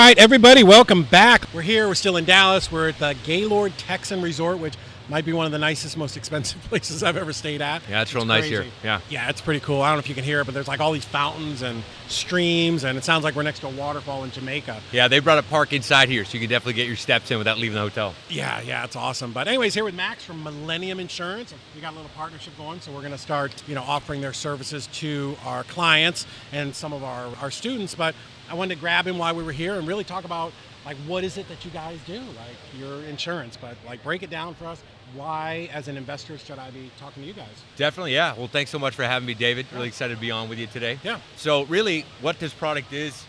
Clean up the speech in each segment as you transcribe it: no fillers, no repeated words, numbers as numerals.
right, everybody, welcome back. We're here. We're still in Dallas. We're at the Gaylord Texan Resort, which might be one of the nicest, most expensive places I've ever stayed at. Yeah, it's real nice here. Yeah. Yeah, it's pretty cool. I don't know if you can hear it, but there's like all these fountains and streams, and it sounds like we're next to a waterfall in Jamaica. Yeah, they brought a park inside here, so you can definitely get your steps in without leaving the hotel. Yeah, it's awesome. But anyways, here with Max from Millennium Insurance. We got a little partnership going, so we're going to start, offering their services to our clients and some of our students. But I wanted to grab him while we were here and really talk about, like, what is it that you guys do, like your insurance, but like break it down for us. Why, as an investor, should I be talking to you guys? Definitely, yeah. Well, thanks so much for having me, David. Really excited to be on with you today. Yeah. So really, what this product is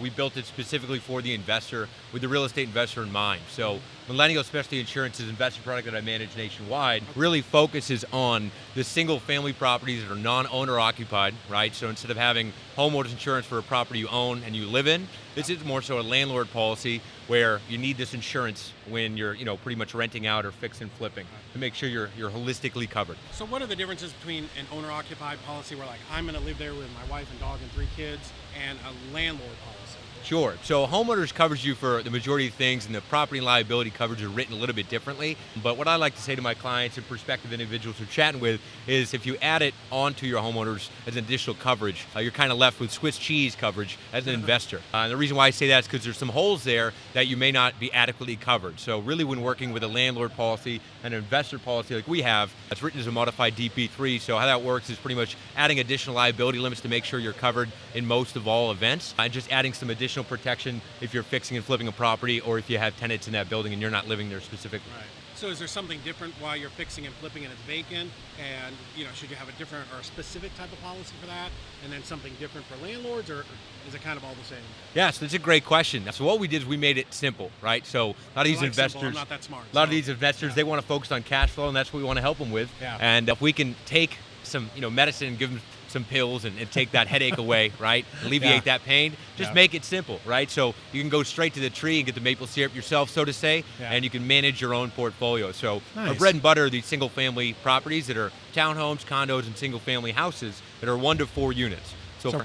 we built it specifically for the investor with the real estate investor in mind. So Millennial Specialty Insurance is an investment product that I manage nationwide. Really focuses on the single family properties that are non-owner occupied, right? So instead of having homeowners insurance for a property you own and you live in, this is more so a landlord policy where you need this insurance when you're, pretty much renting out or fix and flipping to make sure you're holistically covered. So what are the differences between an owner-occupied policy where, like, I'm going to live there with my wife and dog and 3 kids, and a landlord policy? Sure. So homeowners covers you for the majority of things, and the property and liability coverage are written a little bit differently. But what I like to say to my clients and prospective individuals we're chatting with is if you add it onto your homeowners as an additional coverage, you're kind of left with Swiss cheese coverage as an investor. And the reason why I say that is because there's some holes there that you may not be adequately covered. So really when working with a landlord policy and an investor policy like we have, it's written as a modified DP3. So how that works is pretty much adding additional liability limits to make sure you're covered in most of all events, and just adding some additional protection if you're fixing and flipping a property or if you have tenants in that building and you're not living there specifically. Right. So is there something different while you're fixing and flipping and it's vacant? And, should you have a different or a specific type of policy for that? And then something different for landlords, or is it kind of all the same? Yeah, so that's a great question. So what we did is we made it simple, right? So a lot of these investors, simple. I'm not that smart. A lot of these investors, they want to focus on cash flow, and that's what we want to help them with. Yeah. And if we can take some, medicine and give them some pills and take that headache away, right? Alleviate that pain. Just make it simple, right? So you can go straight to the tree and get the maple syrup yourself, so to say, and you can manage your own portfolio. So our bread and butter are these single family properties that are townhomes, condos, and single family houses that are 1 to 4 units. So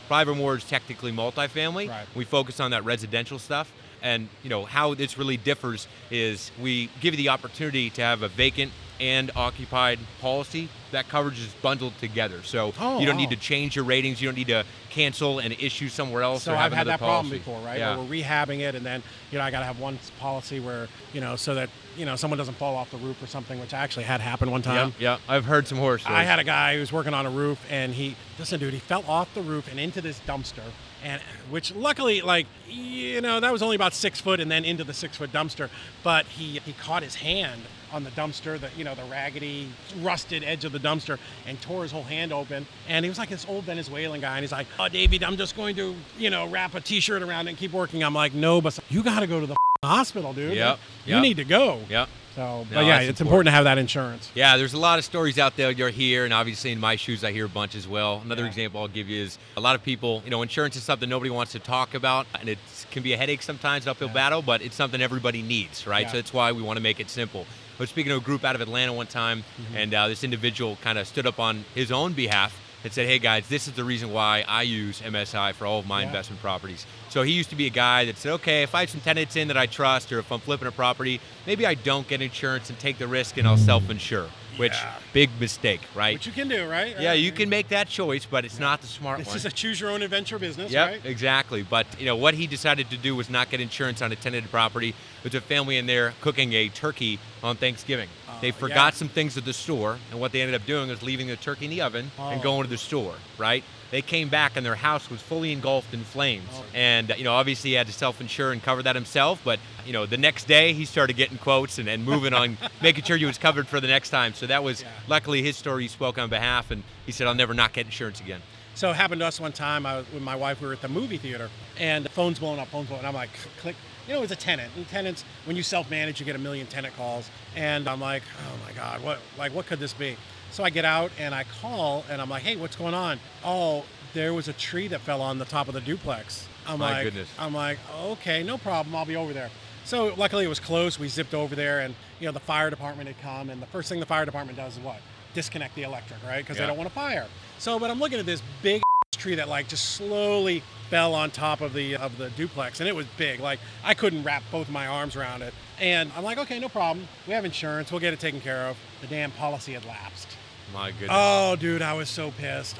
5 or more is technically multifamily. Right. We focus on that residential stuff. And how this really differs is we give you the opportunity to have a vacant and occupied policy. That coverage is bundled together. So you don't need to change your ratings. You don't need to cancel and issue somewhere else. So or have I've had that policy. problem before, right? Yeah. Where we're rehabbing it, and then I got to have one policy where so that someone doesn't fall off the roof or something, which actually had happened one time. Yeah, I've heard some horror stories. I had a guy who was working on a roof, and he fell off the roof and into this dumpster, and which luckily, that was only about 6 foot, and then into the 6 foot dumpster, but he caught his hand on the dumpster, the raggedy, rusted edge of the dumpster, and tore his whole hand open. And he was like this old Venezuelan guy, and he's like, "Oh, David, I'm just going to, wrap a T-shirt around it and keep working." I'm like, "No, but you got to go to the hospital, dude. You need to go." Yep. So, but yeah, it's important to have that insurance. Yeah, there's a lot of stories out there you're here, and obviously in my shoes I hear a bunch as well. Another example I'll give you is a lot of people, insurance is something nobody wants to talk about, and it can be a headache sometimes, an uphill battle, but it's something everybody needs, right? So that's why we want to make it simple. I was speaking to a group out of Atlanta one time, and this individual kind of stood up on his own behalf and said, "Hey guys, this is the reason why I use MSI for all of my investment properties." So he used to be a guy that said, "Okay, if I have some tenants in that I trust, or if I'm flipping a property, maybe I don't get insurance and take the risk and I'll self-insure." Which, big mistake, right? Which you can do, right? Yeah, you can make that choice, but it's not the smart one. This is a choose-your-own-adventure business, right? right? Exactly. But, what he decided to do was not get insurance on a tenanted property. There's a family in there cooking a turkey on Thanksgiving. They forgot some things at the store, and what they ended up doing was leaving the turkey in the oven and going to the store, right? They came back and their house was fully engulfed in flames. And, obviously he had to self-insure and cover that himself. But, the next day he started getting quotes and moving on, making sure he was covered for the next time. So that was luckily his story. He spoke on behalf, and he said, "I'll never not get insurance again." So it happened to us one time. With my wife, we were at the movie theater, and the phone's blowing up. I'm like, click. It was a tenant. And tenants, when you self-manage, you get a million tenant calls. And I'm like, oh my God, what could this be? So I get out and I call, and I'm like, "Hey, what's going on?" "Oh, there was a tree that fell on the top of the duplex." My goodness. I'm like, "Okay, no problem. I'll be over there." So luckily it was close. We zipped over there, and the fire department had come, and the first thing the fire department does is what? Disconnect the electric, right? Because they don't want a fire. So, but I'm looking at this big tree that like just slowly fell on top of the duplex, and it was big. Like I couldn't wrap both of my arms around it. And I'm like, okay, no problem. We have insurance. We'll get it taken care of. The damn policy had lapsed. My goodness. Oh, dude, I was so pissed.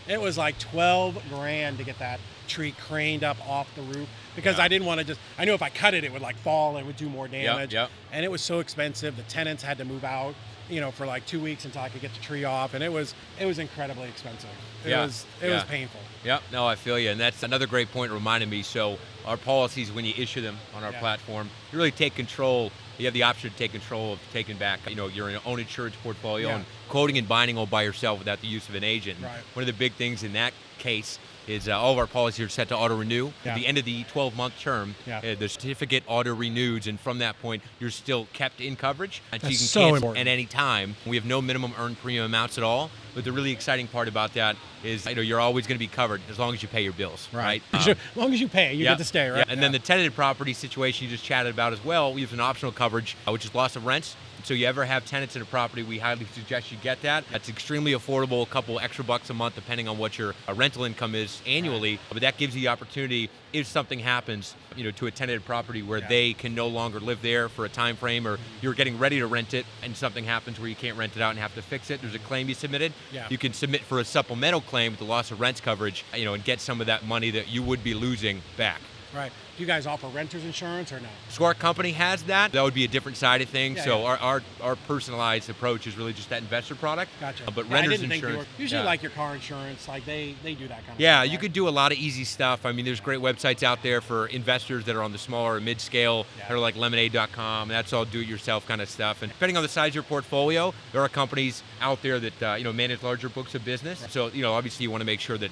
It was like 12 grand to get that tree craned up off the roof because I didn't want to I knew if I cut it, it would like fall and it would do more damage. Yep. And it was so expensive. The tenants had to move out, for like 2 weeks until I could get the tree off. And it was incredibly expensive. It was painful. Yep. No, I feel you. And that's another great point reminding me. So our policies, when you issue them on our platform, you really take control. You have the option to take control of taking back, your own insurance portfolio and quoting and binding all by yourself without the use of an agent. Right. One of the big things in that case is all of our policies are set to auto-renew. Yeah. At the end of the 12-month term, the certificate auto-renews, and from that point, you're still kept in coverage. And That's you can so cancel important. at any time. We have no minimum earned premium amounts at all. But the really exciting part about that is, you're always going to be covered as long as you pay your bills, right? As long as you pay, you get to stay, right? Yeah. And then the tenanted property situation you just chatted about as well, we have an optional coverage, which is loss of rents. So you ever have tenants in a property, we highly suggest you get that. That's extremely affordable, a couple extra bucks a month depending on what your rental income is annually. Right. But that gives you the opportunity, if something happens, to a tenanted property where they can no longer live there for a time frame, or you're getting ready to rent it and something happens where you can't rent it out and have to fix it. There's a claim you submitted. Yeah. You can submit for a supplemental claim with the loss of rents coverage, and get some of that money that you would be losing back. Right. Do you guys offer renter's insurance or no? So our company has that. That would be a different side of things. Yeah, Our personalized approach is really just that investor product. Gotcha. But I renter's didn't insurance. think usually like your car insurance, like they do that kind of stuff. Yeah, you right? could do a lot of easy stuff. I mean, there's great websites out there for investors that are on the smaller or mid-scale. They're like lemonade.com. That's all do-it-yourself kind of stuff. And depending on the size of your portfolio, there are companies out there that manage larger books of business. Right. So obviously you want to make sure that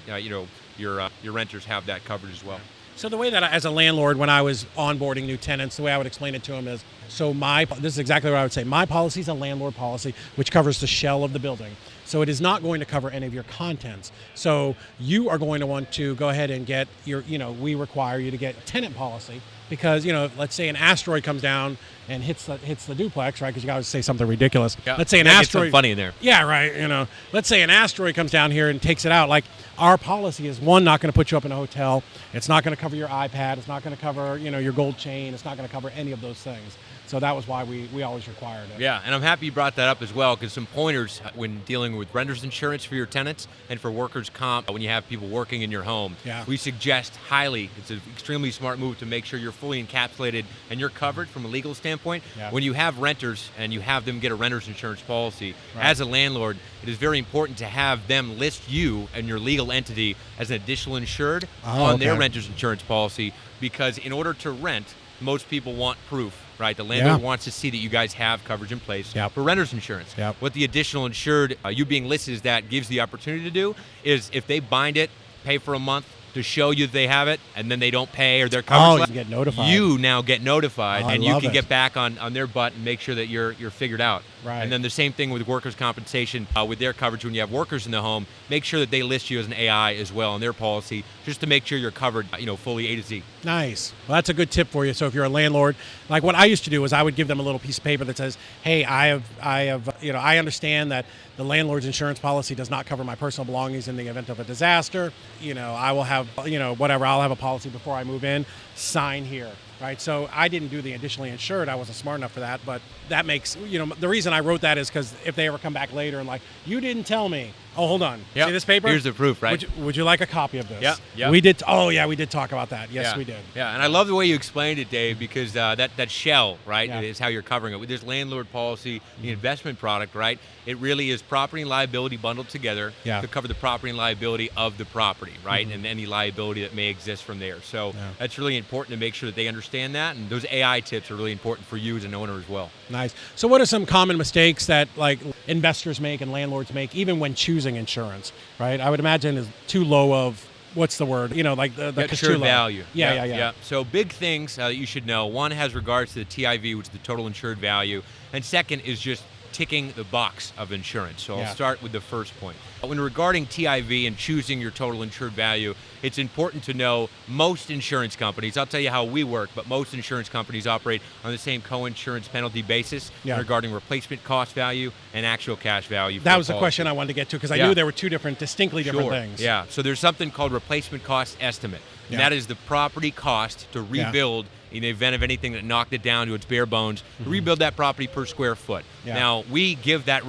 your renters have that coverage as well. Right. So the way that as a landlord, when I was onboarding new tenants, the way I would explain it to them is, this is exactly what I would say. My policy is a landlord policy, which covers the shell of the building. So it is not going to cover any of your contents. So you are going to want to go ahead and get we require you to get a tenant policy because, let's say an asteroid comes down and hits the duplex, right? Because you got to say something ridiculous. Yeah. Let's say an asteroid. asteroid. Get some funny in there. Yeah, right. Let's say an asteroid comes down here and takes it out. Like our policy is not going to put you up in a hotel. It's not going to cover your iPad. It's not going to cover your gold chain. It's not going to cover any of those things. So that was why we always required it. Yeah, and I'm happy you brought that up as well, because some pointers when dealing with renter's insurance for your tenants and for workers' comp when you have people working in your home. Yeah. We suggest highly, it's an extremely smart move to make sure you're fully encapsulated and you're covered from a legal standpoint. Yeah. When you have renters and you have them get a renter's insurance policy, as a landlord, it is very important to have them list you and your legal entity as an additional insured on their renter's insurance policy, because in order to rent, most people want proof, right? The landlord wants to see that you guys have coverage in place for renter's insurance. Yep. What the additional insured, you being listed as that, gives the opportunity to do is if they bind it, pay for a month to show you that they have it, and then they don't pay or their coverage, you get notified. You now get notified, and you can it. get back on their butt and make sure that you're figured out. Right. And then the same thing with workers' compensation with their coverage. When you have workers in the home, make sure that they list you as an AI as well in their policy, just to make sure you're covered, fully A to Z. Nice. Well, that's a good tip for you. So if you're a landlord, like what I used to do is I would give them a little piece of paper that says, "Hey, I understand that the landlord's insurance policy does not cover my personal belongings in the event of a disaster. I will have, I'll have a policy before I move in. Sign here." Right. So I didn't do the additionally insured. I wasn't smart enough for that. But that makes, the reason I wrote that is because if they ever come back later and like, you didn't tell me. Oh, hold on. Yep. See this paper? Here's the proof, right? Would you like a copy of this? Yeah. We did. Oh, yeah, we did talk about that. Yes, we did. Yeah, and I love the way you explained it, Dave, because that shell, right, Yeah. is how you're covering it. With this landlord policy, the investment product, right, it really is property and liability bundled together to cover the property and liability of the property, right, and any liability that may exist from there. So that's really important to make sure that they understand that, and those AI tips are really important for you as an owner as well. Nice. So what are some common mistakes that like investors make and landlords make even when choosing insurance, right? I would imagine is too low of, what's the word? Like the insured value. Yeah. So big things that you should know. One has regards to the TIV, which is the total insured value. And second is just ticking the box of insurance. So Yeah. I'll start with the first point. When regarding TIV and choosing your total insured value, it's important to know most insurance companies, I'll tell you how we work, but most insurance companies operate on the same co-insurance penalty basis regarding replacement cost value and actual cash value. That was the question I wanted to get to, because I knew there were two distinctly different things. Yeah, so there's something called replacement cost estimate. And that is the property cost to rebuild in the event of anything that knocked it down to its bare bones, to rebuild that property per square foot. Now, we give that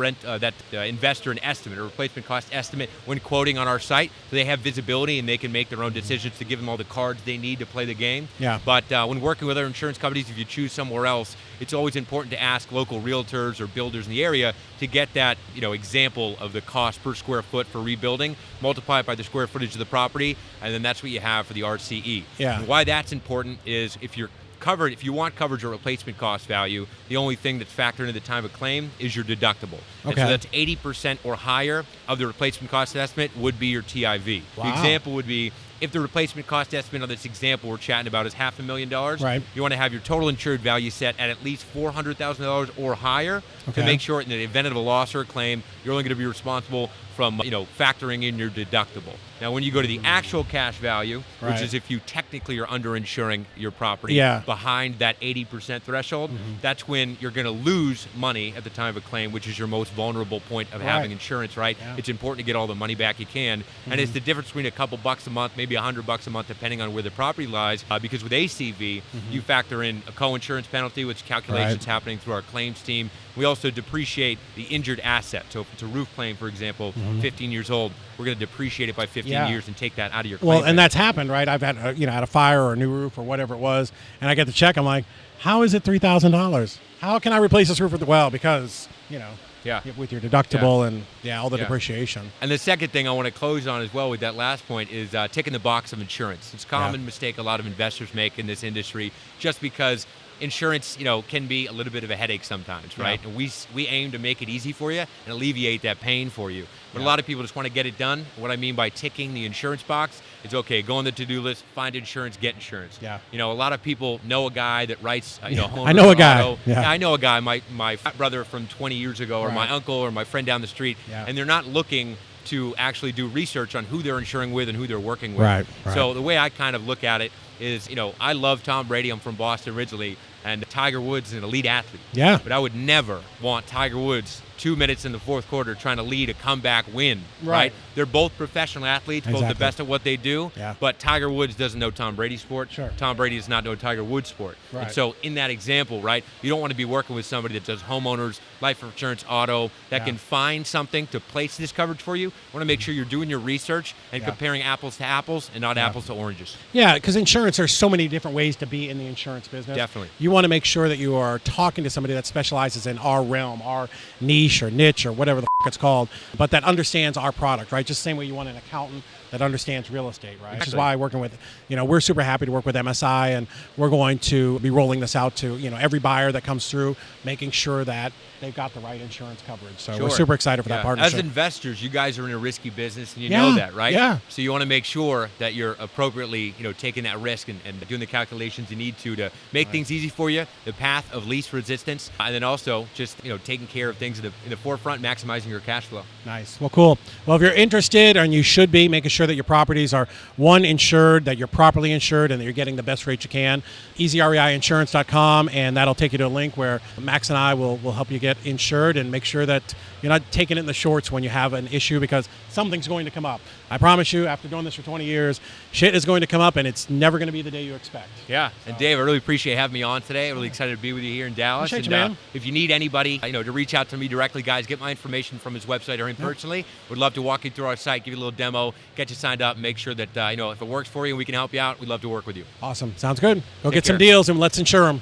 investor an estimate, a replacement cost estimate, when quoting on our site, so they have visibility and they can make their own decisions to give them all the cards they need to play the game. But when working with other insurance companies, if you choose somewhere else, it's always important to ask local realtors or builders in the area to get that example of the cost per square foot for rebuilding, multiply it by the square footage of the property, and then that's what you have for the RCE. And why that's important is if you want coverage or replacement cost value, the only thing that's factored into the time of claim is your deductible. And so that's 80% or higher of the replacement cost estimate would be your TIV. The example would be, if the replacement cost estimate on this example we're chatting about is $500,000, you want to have your total insured value set at least $400,000 or higher to make sure in the event of a loss or a claim, you're only going to be responsible from factoring in your deductible. Now, when you go to the actual cash value, which is if you technically are underinsuring your property behind that 80% threshold, that's when you're going to lose money at the time of a claim, which is your most vulnerable point of having insurance, right? It's important to get all the money back you can. And it's the difference between a couple bucks a month, maybe $100 a month, depending on where the property lies, because with ACV, you factor in a co-insurance penalty, which calculations happening through our claims team. We also depreciate the injured asset. So if it's a roof claim, for example, 15 years old, we're going to depreciate it by 15 years and take that out of your claim. Well, and that's happened, right? I've had had a fire or a new roof or whatever it was, and I get the check. I'm like, how is it $3,000? How can I replace this roof with because with your deductible and all the depreciation. And the second thing I want to close on as well with that last point is ticking the box of insurance. It's a common mistake a lot of investors make in this industry, just because insurance, can be a little bit of a headache sometimes, right? And we aim to make it easy for you and alleviate that pain for you. But a lot of people just want to get it done. What I mean by ticking the insurance box is, okay, go on the to-do list, find insurance, get insurance. A lot of people know a guy that writes, homeowners I know a guy. Auto. I know a guy, my brother from 20 years ago, or my uncle, or my friend down the street, and they're not looking to actually do research on who they're insuring with and who they're working with. So the way I kind of look at it is, I love Tom Brady. I'm from Boston originally, and Tiger Woods is an elite athlete. But I would never want Tiger Woods 2 minutes in the fourth quarter trying to lead a comeback win, right? They're both professional athletes, both the best at what they do, but Tiger Woods doesn't know Tom Brady's sport. Tom Brady does not know Tiger Woods' sport. And so in that example, right, you don't want to be working with somebody that does homeowners, life insurance, auto, that can find something to place this coverage for you. You want to make sure you're doing your research and comparing apples to apples and not apples to oranges. Yeah, because insurance, there's so many different ways to be in the insurance business. Definitely. You want to make sure that you are talking to somebody that specializes in our realm, our niche or niche or whatever the it's called, but that understands our product, right? Just the same way you want an accountant that understands real estate, right? Which is why working with, we're super happy to work with MSI, and we're going to be rolling this out to, every buyer that comes through, making sure that they've got the right insurance coverage. So we're super excited for that partnership. As investors, you guys are in a risky business, and you know that, right? So you want to make sure that you're appropriately, taking that risk and doing the calculations you need to make things easy for you, the path of least resistance, and then also just, taking care of things in the forefront, maximizing your cash flow. Nice. Well, cool. Well, if you're interested, and you should be, making sure that your properties are, one, insured, that you're properly insured, and that you're getting the best rate you can, easyreiinsurance.com, and that'll take you to a link where Max and I will help you get insured and make sure that you're not taking it in the shorts when you have an issue, because something's going to come up. I promise you, after doing this for 20 years, shit is going to come up, and it's never going to be the day you expect. And Dave, I really appreciate having me on today. I'm really excited to be with you here in Dallas. Appreciate you, man. If you need anybody, to reach out to me directly, guys, get my information from his website or him personally. Would love to walk you through our site, give you a little demo, get you signed up, and make sure that if it works for you and we can help you out, we'd love to work with you. Awesome. Sounds good. Go get some deals and let's insure them.